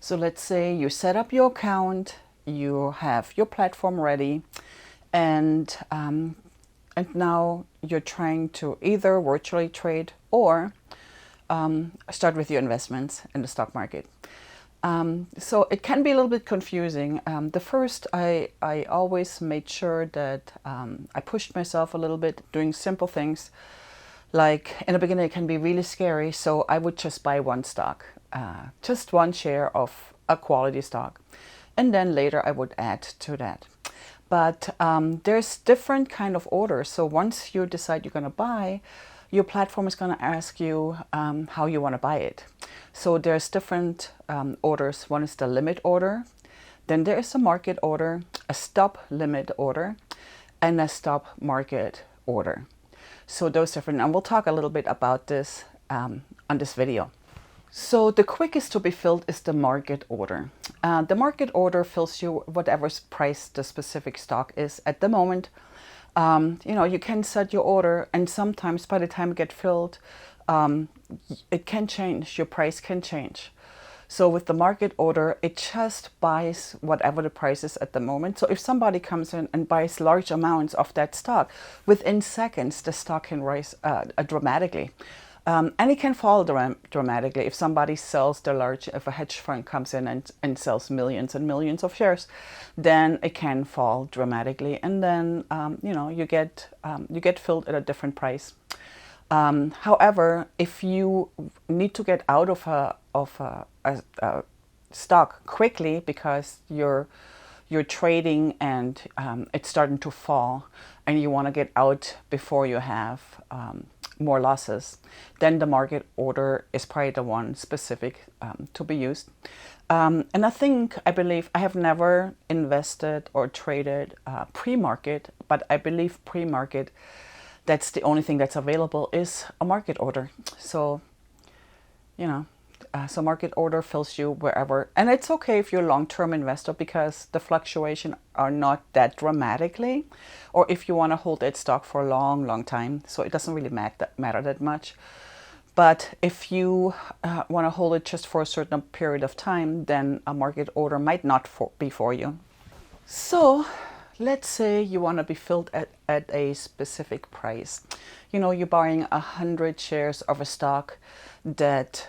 So let's say you set up your account, you have your platform ready, and now you're trying to either virtually trade or start with your investments in the stock market. So it can be a little bit confusing. The first, I always made sure that I pushed myself a little bit doing simple things. Like in the beginning, it can be really scary. So I would just buy one stock, just one share of a quality stock. And then later I would add to that. But there's different kind of orders. So once you decide you're going to buy, your platform is going to ask you how you want to buy it. So there's different orders. One is the limit order. Then there is a market order, a stop limit order, and a stop market order. So those different, and we'll talk a little bit about this on this video. So the quickest to be filled is the market order. The market order fills you whatever price the specific stock is at the moment. You can set your order, and sometimes by the time it gets filled, it can change. Your price can change. So with the market order, it just buys whatever the price is at the moment. So if somebody comes in and buys large amounts of that stock, within seconds, the stock can rise dramatically. And it can fall dramatically if somebody sells if a hedge fund comes in and sells millions and millions of shares, then it can fall dramatically, and then you get filled at a different price. However, if you need to get out of a stock quickly because you're trading and it's starting to fall, and you want to get out before you have more losses, then the market order is probably the one specific to be used. And I believe I have never invested or traded pre-market, but I believe pre-market, that's the only thing that's available is a market order. So, so market order fills you wherever. And it's okay if you're a long-term investor because the fluctuation are not that dramatically, or if you want to hold that stock for a long, long time. So it doesn't really matter that much. But if you want to hold it just for a certain period of time, then a market order might not be for you. So let's say you want to be filled at a specific price. You're buying 100 shares of a stock that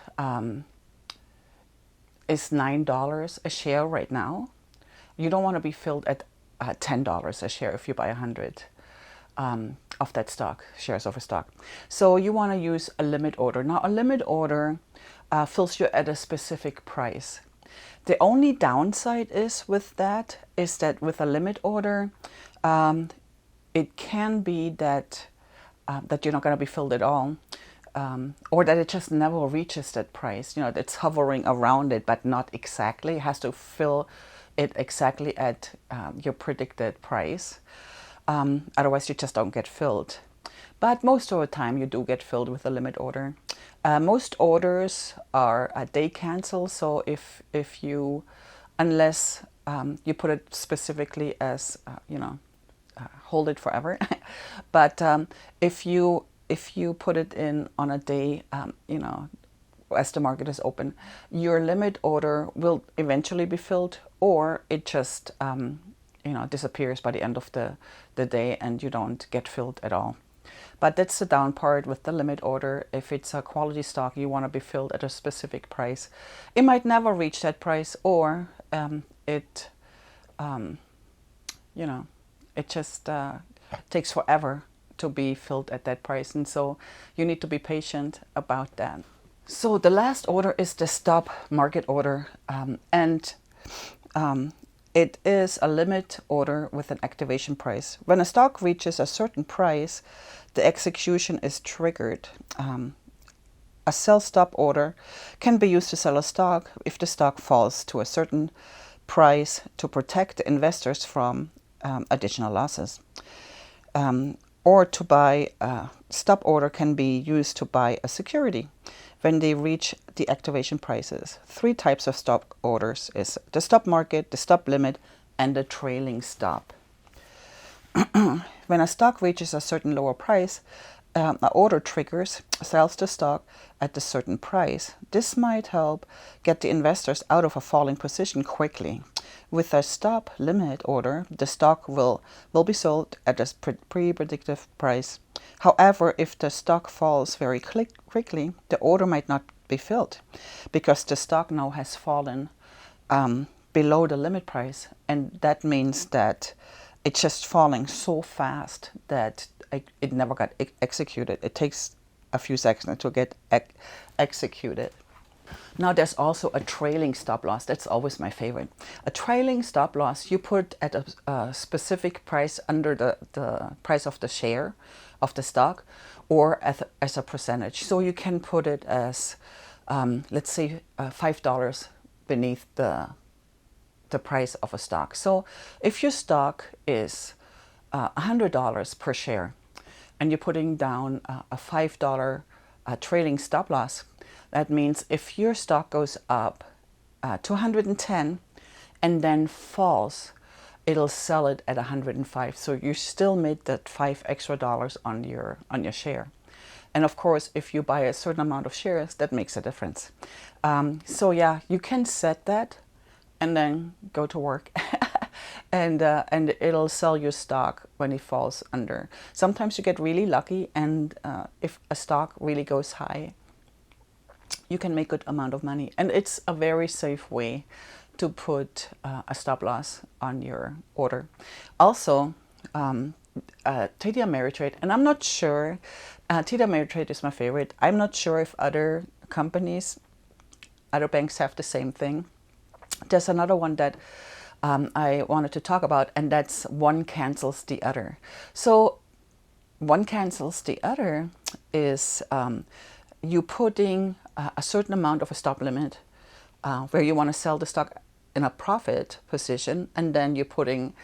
is $9 a share right now. You don't want to be filled at $10 a share if you buy 100 of that stock, shares of a stock. So you want to use a limit order. Now a limit order fills you at a specific price. The only downside is that with a limit order, it can be that you're not going to be filled at all, or that it just never reaches that price. It's hovering around it, but not exactly. It has to fill it exactly at your predicted price. Otherwise, you just don't get filled. But most of the time, you do get filled with a limit order. Most orders are day cancel. So if you, unless you put it specifically as hold it forever, but if you put it in on a day, as the market is open, your limit order will eventually be filled, or it just disappears by the end of the day and you don't get filled at all. But that's the down part with the limit order. If it's a quality stock, you want to be filled at a specific price. It might never reach that price, or it just takes forever to be filled at that price. And so you need to be patient about that. So the last order is the stop market order. It is a limit order with an activation price. When a stock reaches a certain price, the execution is triggered. A sell stop order can be used to sell a stock if the stock falls to a certain price to protect the investors from additional losses. Or to buy, a stop order can be used to buy a security when they reach the activation prices. 3 types of stop orders is the stop market, the stop limit, and the trailing stop. When a stock reaches a certain lower price, order triggers sells the stock at a certain price. This might help get the investors out of a falling position quickly. With a stop limit order, the stock will be sold at a pre-predictive price. However, if the stock falls very quickly, the order might not be filled because the stock now has fallen below the limit price, and that means that it's just falling so fast that it never got executed. It takes a few seconds to get executed. Now there's also a trailing stop loss. That's always my favorite. A trailing stop loss you put at a specific price under the price of the share of the stock, or as a percentage. So you can put it as, let's say, $5 beneath the price of a stock. So if your stock is $100 per share, and you're putting down a $5 trailing stop loss, that means if your stock goes up to 110 and then falls, it'll sell it at 105. So you still made that $5 extra on your share. And of course, if you buy a certain amount of shares, that makes a difference. So yeah, you can set that and then go to work. And it'll sell your stock when it falls under. Sometimes you get really lucky, and if a stock really goes high, you can make a good amount of money. And it's a very safe way to put a stop loss on your order. Also, TD Ameritrade, and I'm not sure, TD Ameritrade is my favorite. I'm not sure if other companies, other banks have the same thing. There's another one that I wanted to talk about, and that's one cancels the other. So one cancels the other is you putting a certain amount of a stop limit where you want to sell the stock in a profit position, and then you're putting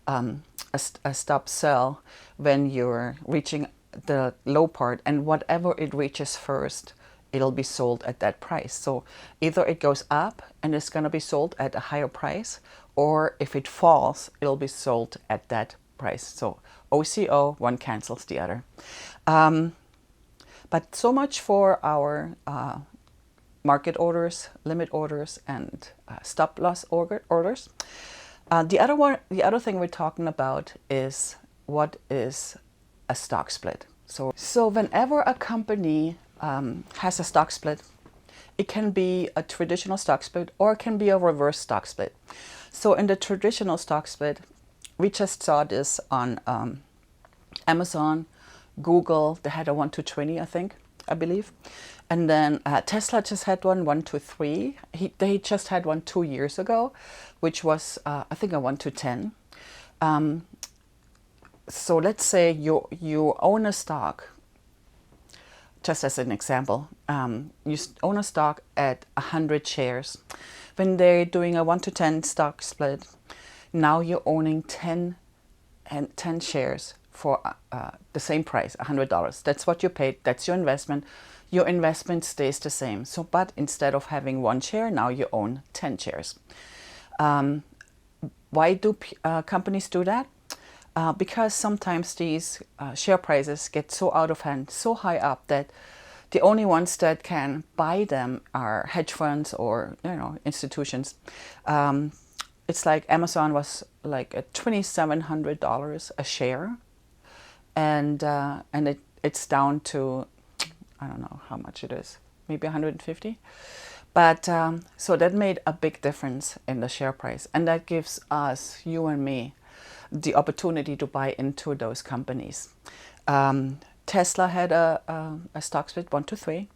a stop sell when you're reaching the low part, and whatever it reaches first, it'll be sold at that price. So either it goes up and it's going to be sold at a higher price, or if it falls, it'll be sold at that price. So OCO, one cancels the other. But so much for our market orders, limit orders, and stop loss orders. The other thing we're talking about is what is a stock split. So whenever a company has a stock split, it can be a traditional stock split or it can be a reverse stock split. So in the traditional stock split, we just saw this on Amazon, Google. They had a 1-to-20, I believe. And then Tesla just had one, 1-to-3. They just had one 2 years ago, which was, I think, a 1-to-10. So let's say you own a stock. Just as an example, you own a stock at 100 shares. When they're doing a 1-to-10 stock split, now you're owning 10 shares for the same price, $100. That's what you paid. That's your investment. Your investment stays the same. So, but instead of having one share, now you own 10 shares. Why do companies do that? Because sometimes these share prices get so out of hand, so high up, that the only ones that can buy them are hedge funds or institutions. It's like Amazon was like at $2,700 a share, and it's down to, I don't know how much it is, maybe 150. But so that made a big difference in the share price, and that gives us, you and me, the opportunity to buy into those companies. Tesla had a stock split 1-to-3,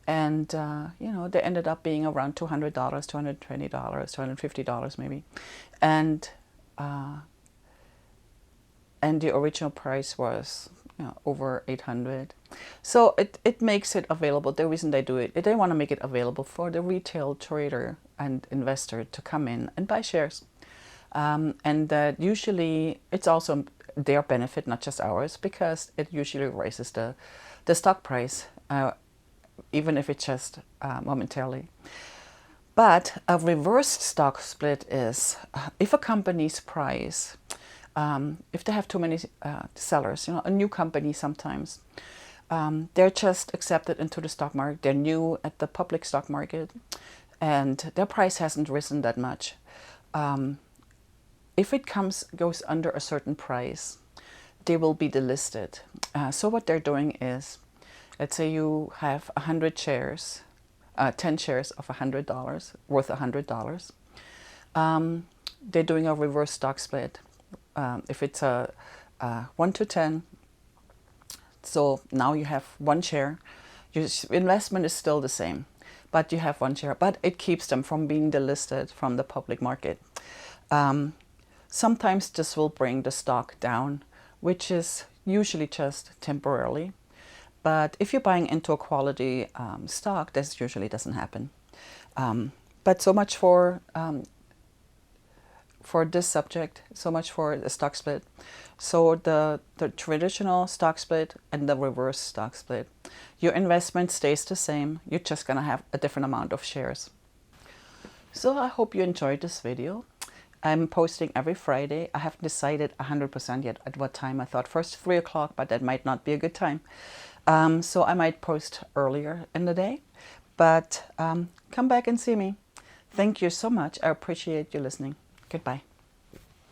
and they ended up being around $200, $220, $250 maybe, and the original price was over 800. So it makes it available. The reason they do it, they want to make it available for the retail trader and investor to come in and buy shares. And that usually it's also their benefit, not just ours, because it usually raises the stock price, even if it's just momentarily. But a reverse stock split is if a company's price, if they have too many sellers, a new company sometimes, They're just accepted into the stock market. They're new at the public stock market, and their price hasn't risen that much. If it goes under a certain price, they will be delisted. So what they're doing is, let's say you have 100 shares, 10 shares of $100, worth $100. They're doing a reverse stock split. If it's a 1 to 10, so now you have one share. Your investment is still the same, but you have one share. But it keeps them from being delisted from the public market. Sometimes this will bring the stock down, which is usually just temporarily. But if you're buying into a quality stock, this usually doesn't happen. But so much for this subject, so much for the stock split. So the traditional stock split and the reverse stock split. Your investment stays the same. You're just going to have a different amount of shares. So I hope you enjoyed this video. I'm posting every Friday. I haven't decided 100% yet at what time. I thought first 3 o'clock, but that might not be a good time. So I might post earlier in the day. But come back and see me. Thank you so much. I appreciate you listening. Goodbye.